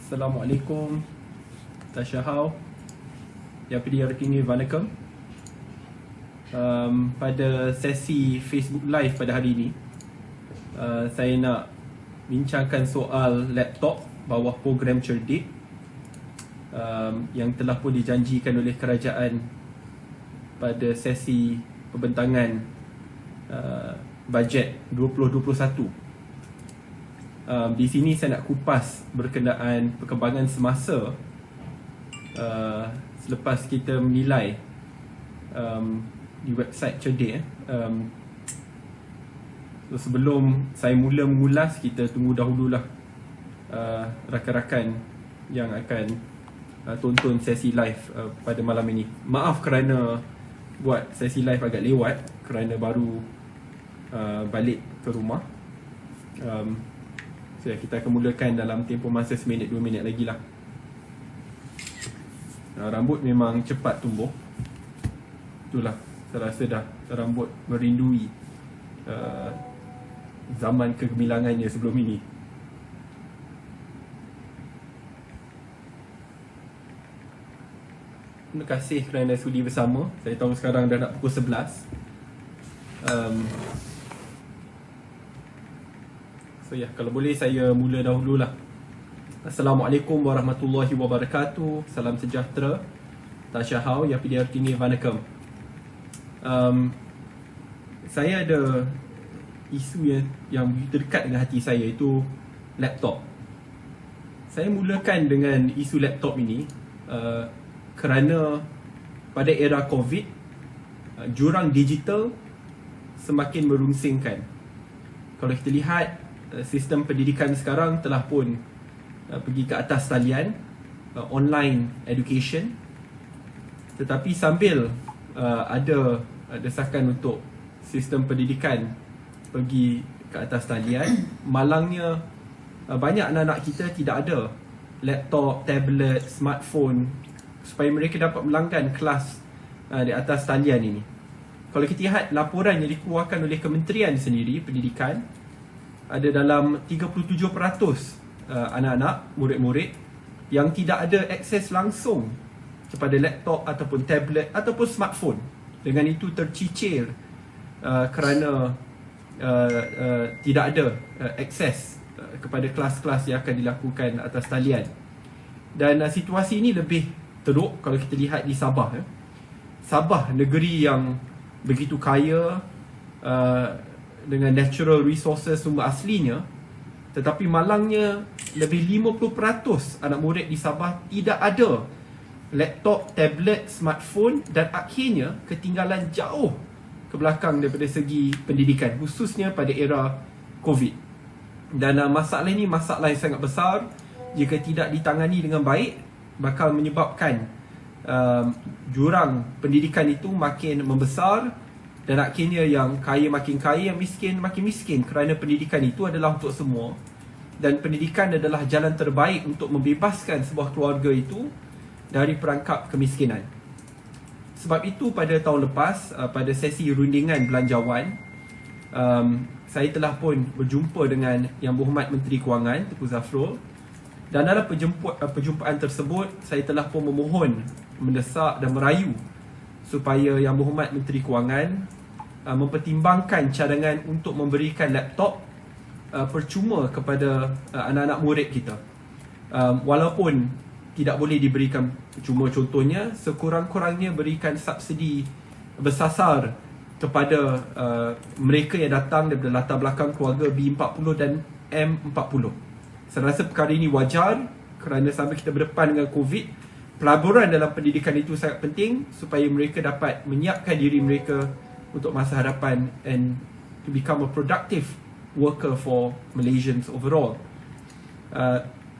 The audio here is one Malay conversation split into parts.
Assalamualaikum. Tashahau. Yang PDRT Vanakkam. Pada sesi Facebook Live pada hari ini, saya nak bincangkan soal laptop bawah program cerdik yang telah pun dijanjikan oleh kerajaan pada sesi pembentangan bajet 2021. Di sini saya nak kupas berkenaan perkembangan semasa selepas kita menilai di website cerdik. So sebelum saya mula mengulas, kita tunggu dahululah rakan-rakan yang akan tonton sesi live pada malam ini. Maaf kerana buat sesi live agak lewat, kerana baru balik ke rumah. So kita akan mulakan dalam tempoh masa 1 minit 2 minit lagi lah. Rambut memang cepat tumbuh. Itulah, saya rasa dah rambut merindui zaman kegemilangannya sebelum ini. Terima kasih kerana sudi bersama. Saya tahu sekarang dah nak pukul 11. So ya, kalau boleh saya mula dahululah. Assalamualaikum warahmatullahi wabarakatuh. Salam sejahtera. Tashahau ya PDRT Vanakkam. Saya ada isu yang begitu dekat dengan hati saya, iaitu laptop. Saya mulakan dengan isu laptop ini kerana pada era COVID, jurang digital semakin merunsingkan. Kalau kita lihat, sistem pendidikan sekarang telah pun pergi ke atas talian, online education. Tetapi sambil ada desakan untuk sistem pendidikan pergi ke atas talian, malangnya banyak anak-anak kita tidak ada laptop, tablet, smartphone supaya mereka dapat melanggan kelas di atas talian ini. Kalau kita lihat laporan yang dikeluarkan oleh Kementerian sendiri Pendidikan, ada dalam 37% anak-anak, murid-murid yang tidak ada akses langsung kepada laptop ataupun tablet ataupun smartphone. Dengan itu tercicir kerana tidak ada akses kepada kelas-kelas yang akan dilakukan atas talian. Dan situasi ini lebih teruk kalau kita lihat di Sabah. Sabah, negeri yang begitu kaya dengan natural resources sumber aslinya, tetapi malangnya lebih 50% anak murid di Sabah tidak ada laptop, tablet, smartphone, dan akhirnya ketinggalan jauh ke belakang daripada segi pendidikan, khususnya pada era COVID. Dan masalah ini masalah yang sangat besar. Jika tidak ditangani dengan baik, bakal menyebabkan jurang pendidikan itu makin membesar, dan akhirnya yang kaya makin kaya, yang miskin makin miskin, kerana pendidikan itu adalah untuk semua. Dan pendidikan adalah jalan terbaik untuk membebaskan sebuah keluarga itu dari perangkap kemiskinan. Sebab itu pada tahun lepas, pada sesi rundingan belanjawan, saya telah pun berjumpa dengan Yang Berhormat Menteri Kewangan, Tengku Zafrul. Dan dalam perjumpaan tersebut, saya telah pun memohon, mendesak dan merayu supaya Yang Berhormat Menteri Kewangan mempertimbangkan cadangan untuk memberikan laptop percuma kepada anak-anak murid kita. Walaupun tidak boleh diberikan percuma, contohnya sekurang-kurangnya berikan subsidi bersasar kepada mereka yang datang daripada latar belakang keluarga B40 dan M40. Saya rasa perkara ini wajar kerana sambil kita berdepan dengan COVID, pelaburan dalam pendidikan itu sangat penting supaya mereka dapat menyiapkan diri mereka untuk masa hadapan and to become a productive worker for Malaysians overall.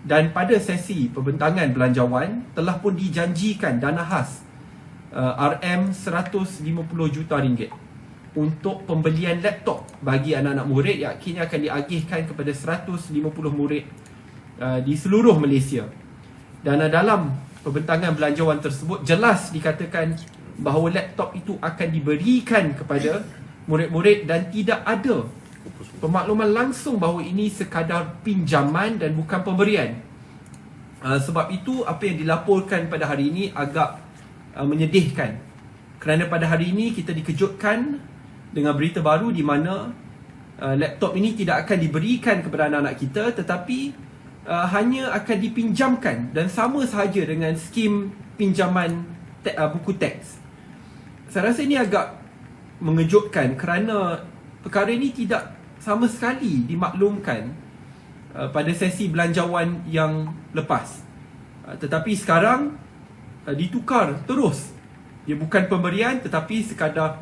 Dan pada sesi pembentangan belanjawan telah pun dijanjikan dana khas RM150 juta ringgit untuk pembelian laptop bagi anak-anak murid yang akhirnya akan diagihkan kepada 150 murid di seluruh Malaysia. Dan dalam pembentangan belanjawan tersebut jelas dikatakan bahawa laptop itu akan diberikan kepada murid-murid dan tidak ada pemakluman langsung bahawa ini sekadar pinjaman dan bukan pemberian. Sebab itu apa yang dilaporkan pada hari ini agak menyedihkan, kerana pada hari ini kita dikejutkan dengan berita baru di mana laptop ini tidak akan diberikan kepada anak-anak kita, tetapi hanya akan dipinjamkan, dan sama sahaja dengan skim pinjaman buku teks. Saya rasa ini agak mengejutkan kerana perkara ini tidak sama sekali dimaklumkan pada sesi belanjawan yang lepas. Tetapi sekarang ditukar terus. Dia bukan pemberian tetapi sekadar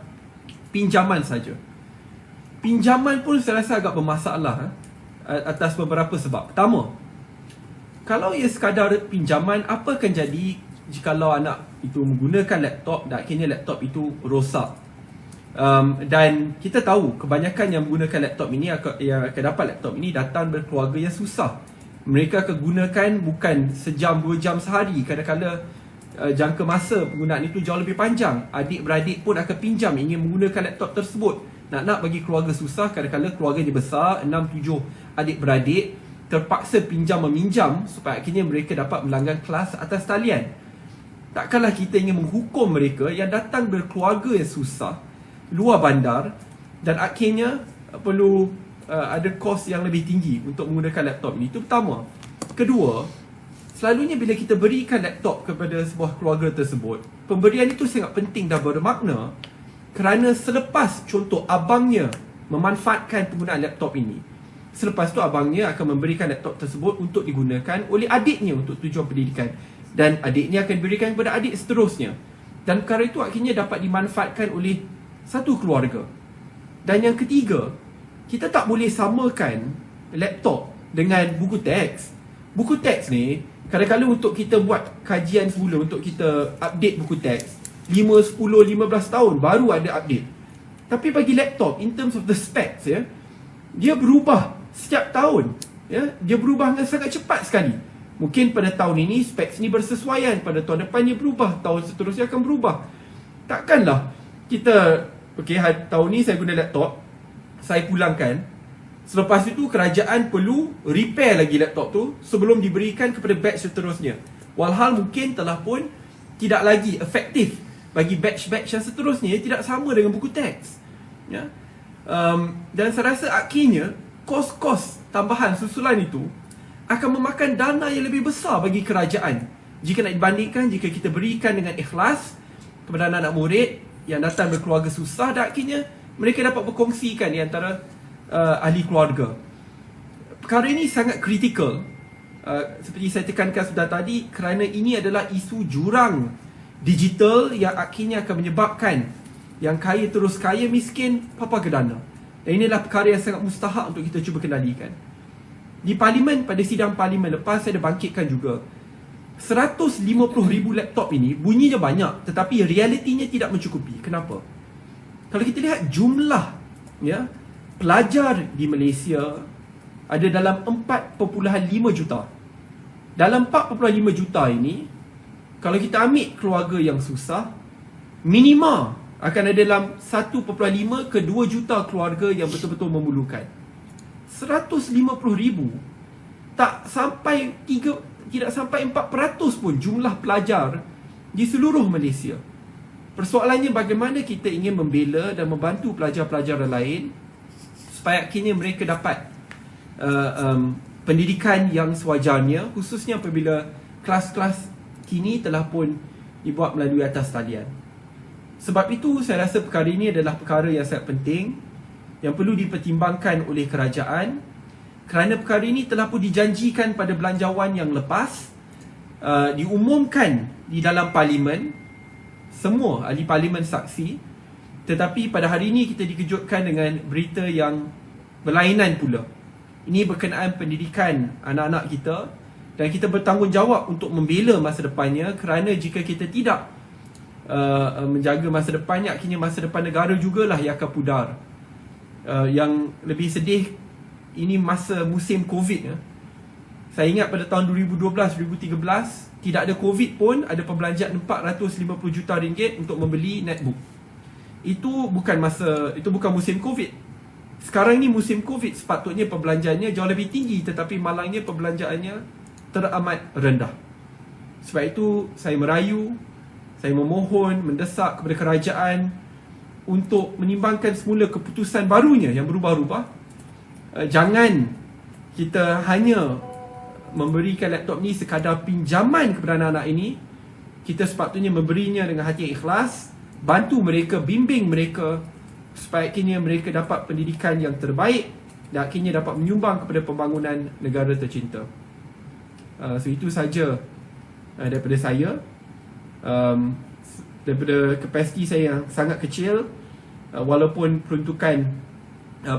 pinjaman saja. Pinjaman pun saya rasa agak bermasalah atas beberapa sebab. Pertama, kalau ia sekadar pinjaman, apa akan jadi jikalau anak itu menggunakan laptop dan akhirnya laptop itu rosak? Dan kita tahu kebanyakan yang menggunakan laptop ini yang akan dapat laptop ini datang berkeluarga yang susah. Mereka akan gunakan bukan sejam, 2 jam sehari. Kadang-kadang jangka masa penggunaan itu jauh lebih panjang. Adik-beradik pun akan pinjam ingin menggunakan laptop tersebut. Nak bagi keluarga susah, kadang-kadang keluarganya besar, 6-7 adik-beradik, terpaksa pinjam-meminjam supaya akhirnya mereka dapat melanggan kelas atas talian. Takkanlah kita ingin menghukum mereka yang datang berkeluarga yang susah, luar bandar, dan akhirnya perlu ada kos yang lebih tinggi untuk menggunakan laptop ini. Itu pertama. Kedua, selalunya bila kita berikan laptop kepada sebuah keluarga tersebut, pemberian itu sangat penting dan bermakna, kerana selepas contoh abangnya memanfaatkan penggunaan laptop ini, selepas tu abangnya akan memberikan laptop tersebut untuk digunakan oleh adiknya untuk tujuan pendidikan, dan adiknya akan diberikan kepada adik seterusnya, dan perkara itu akhirnya dapat dimanfaatkan oleh satu keluarga. Dan yang ketiga, kita tak boleh samakan laptop dengan buku teks. Buku teks ni kadang-kadang untuk kita buat kajian semula, untuk kita update buku teks 5, 10, 15 tahun baru ada update. Tapi bagi laptop, in terms of the specs, dia berubah setiap tahun. Dia berubah dengan sangat cepat sekali. Mungkin pada tahun ini specs ni bersesuaian, pada tahun depan dia berubah, tahun seterusnya akan berubah. Takkanlah kita, tahun ni saya guna laptop, saya pulangkan, selepas itu kerajaan perlu repair lagi laptop tu sebelum diberikan kepada batch seterusnya. Walhal mungkin telah pun tidak lagi efektif bagi batch-batch yang seterusnya. Ia tidak sama dengan buku teks. Dan saya rasa akhirnya kos-kos tambahan susulan itu akan memakan dana yang lebih besar bagi kerajaan jika nak dibandingkan jika kita berikan dengan ikhlas kepada anak-anak murid yang datang berkeluarga susah, dan akhirnya mereka dapat berkongsikan di antara ahli keluarga. Perkara ini sangat kritikal, seperti saya tekankan sudah tadi, kerana ini adalah isu jurang digital yang akhirnya akan menyebabkan yang kaya terus kaya, miskin papa ke dana. Dan inilah perkara yang sangat mustahak untuk kita cuba kendalikan. Di parlimen, pada sidang parlimen lepas, saya ada bangkitkan juga 150,000 laptop ini bunyinya banyak, tetapi realitinya tidak mencukupi. Kenapa? Kalau kita lihat jumlah pelajar di Malaysia ada dalam 4.5 juta. Dalam 4.5 juta ini, kalau kita ambil keluarga yang susah, minima akan ada dalam 1.5 ke 2 juta keluarga yang betul-betul memerlukan. 150,000 tak sampai 4% pun jumlah pelajar di seluruh Malaysia. Persoalannya bagaimana kita ingin membela dan membantu pelajar-pelajar lain supaya akhirnya mereka dapat pendidikan yang sewajarnya, khususnya apabila kelas-kelas kini telah pun dibuat melalui atas talian. Sebab itu saya rasa perkara ini adalah perkara yang sangat penting, yang perlu dipertimbangkan oleh kerajaan, kerana perkara ini telah pun dijanjikan pada belanjawan yang lepas, diumumkan di dalam parlimen, semua ahli parlimen saksi. Tetapi pada hari ini kita dikejutkan dengan berita yang berlainan pula. Ini berkenaan pendidikan anak-anak kita, dan kita bertanggungjawab untuk membela masa depannya, kerana jika kita tidak menjaga masa depannya, akhirnya masa depan negara jugalah yang akan pudar. Yang lebih sedih, ini masa musim COVID. Saya ingat pada tahun 2012-2013 tidak ada COVID pun, ada perbelanjaan 450 juta ringgit untuk membeli netbook. Itu bukan musim COVID. Sekarang ni musim COVID, sepatutnya perbelanjaannya jauh lebih tinggi, tetapi malangnya perbelanjaannya teramat rendah. Sebab itu saya merayu, saya memohon, mendesak kepada kerajaan untuk menimbangkan semula keputusan barunya yang berubah-ubah. Jangan kita hanya memberikan laptop ni sekadar pinjaman kepada anak-anak ini. Kita sepatutnya memberinya dengan hati yang ikhlas, bantu mereka, bimbing mereka supaya akhirnya mereka dapat pendidikan yang terbaik dan akhirnya dapat menyumbang kepada pembangunan negara tercinta. So itu saja daripada saya. Daripada kapasiti saya yang sangat kecil, walaupun peruntukan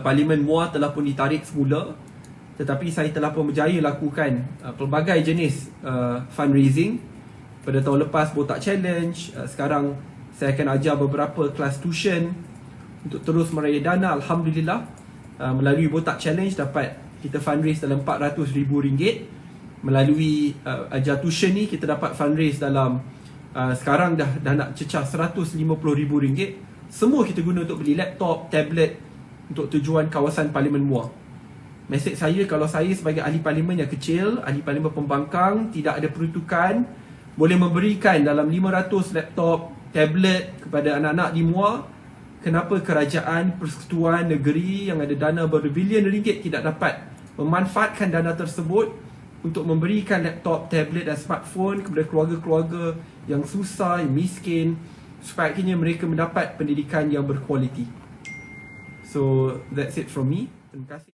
Parlimen MUA telah pun ditarik semula, tetapi saya telah pun berjaya lakukan pelbagai jenis fundraising. Pada tahun lepas Botak Challenge, sekarang saya akan ajar beberapa kelas tuition untuk terus meraih dana. Alhamdulillah, melalui Botak Challenge dapat kita fundraise dalam RM400,000. Melalui ajar tuition ni kita dapat fundraise dalam sekarang dah nak cecah RM150,000. Semua kita guna untuk beli laptop, tablet untuk tujuan kawasan Parlimen MUA. Mesej saya, kalau saya sebagai ahli parlimen yang kecil, ahli parlimen pembangkang, tidak ada peruntukan, boleh memberikan dalam 500 laptop, tablet kepada anak-anak di MUA, kenapa kerajaan persekutuan negeri yang ada dana berbilion ringgit tidak dapat memanfaatkan dana tersebut untuk memberikan laptop, tablet dan smartphone kepada keluarga-keluarga yang susah, yang miskin, supaya akhirnya mereka mendapat pendidikan yang berkualiti. So that's it from me. Terima kasih.